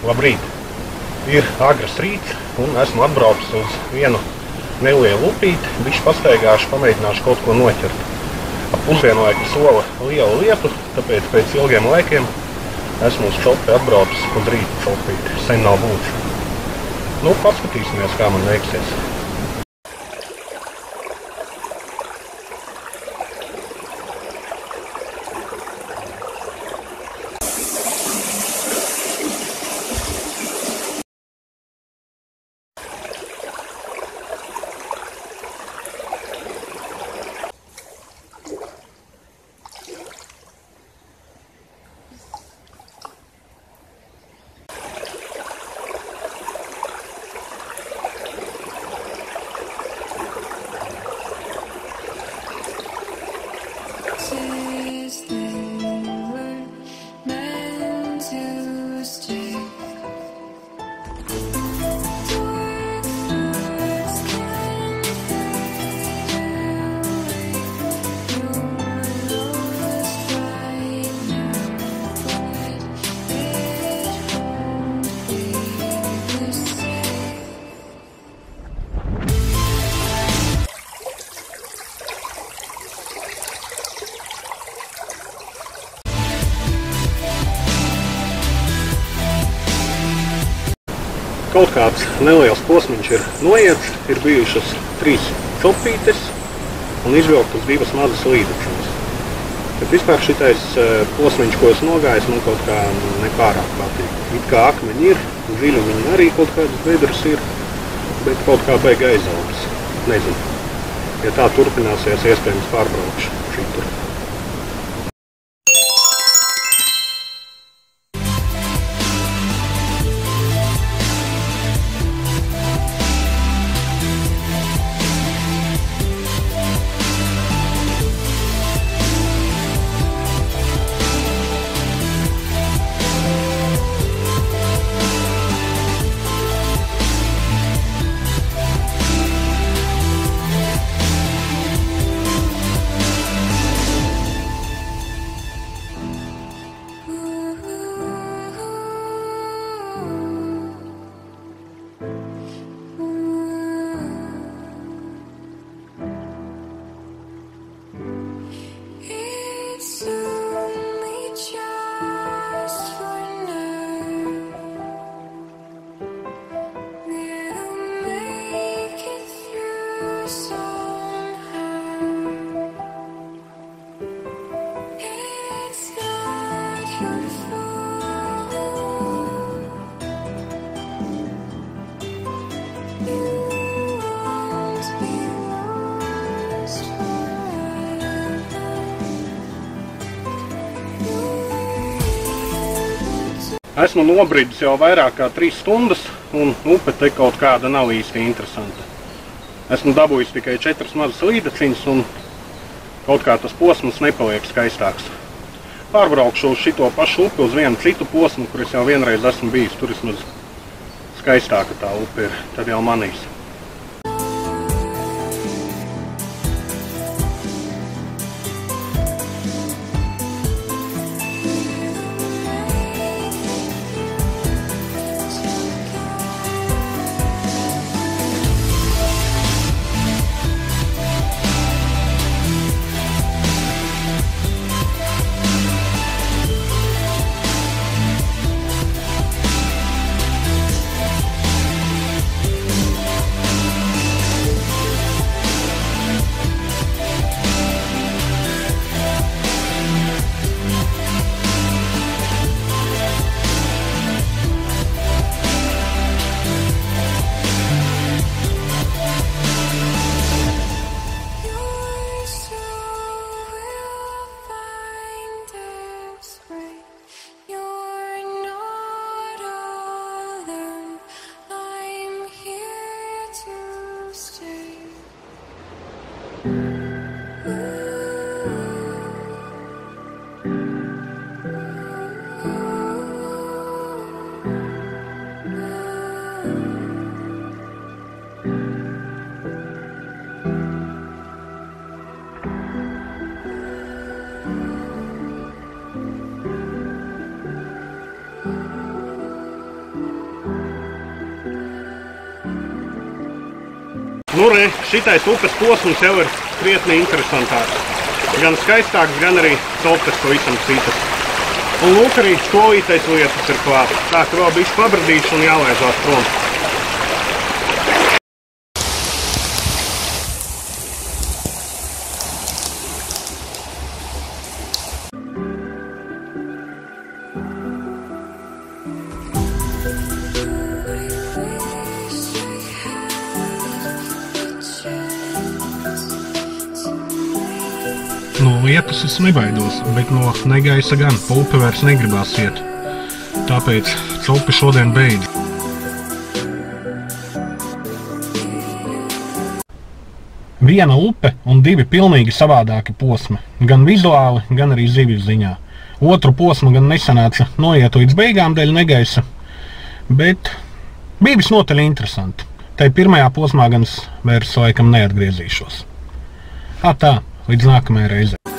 Labrīt! Ir agrs rīts un esmu atbraucis uz vienu nelielu upīti. Bišķi pastaigāšu, pamēģināšu kaut ko noķert. Ap pusdienlaiku sola lielu lietu, tāpēc pēc ilgiem laikiem esmu uz čopi atbraucis uz rīta čopīti. Sen nav būtis. Nu, paskatīsimies, kā man veiksies. Kaut kāds neliels posmiņš ir noiets, ir bijušas 3 čopītes un izvilktas 2 mazas līdekšanas. Bet vispār šitais posmiņš, ko es nogājis, man kaut kā nepārāk patīk. It kā akmeņi ir, ziļumiņi arī kaut kādas bedras ir, bet kaut kā baigi aizaugas. Nezinu. Ja tā turpināsies, iespējams pārbraukšu šitur. Esmu nobridis jau vairāk kā 3 stundas, un upe te kaut kāda nav īsti interesanta. Esmu dabūjis tikai 4 mazas līdeciņas, un kaut kā tas posms nepaliek skaistāks. Pārbraukšu uz šito pašu upi uz vienu citu posmu, kur es jau vienreiz esmu bijis. Tur vismaz skaistāka tā upe ir, tad jau manīs. Nu, re, šitais upes posms jau ir krietni interesantāks. Gan skaistāks, gan arī copes pavisam citas. Un lūk, arī školītais lietas ir klāt. Tā, ka vēl bišķi pabradīšu un jālaižās prom. No lietus es nebaidos, bet no negaisa gan pa upi vairs negribās iet. Tāpēc copi šodien beidz. Viena upe un divi pilnīgi savādāki posmi. Gan vizuāli, gan arī zivju ziņā. Otru posmu gan nesanāca noiet līdz beigām dēļ negaisa, bet bija visnotaļ interesanti. Tai pirmajā posmā gan vairs laikam neatgriezīšos. Tā. Līdz nākamajai reizei.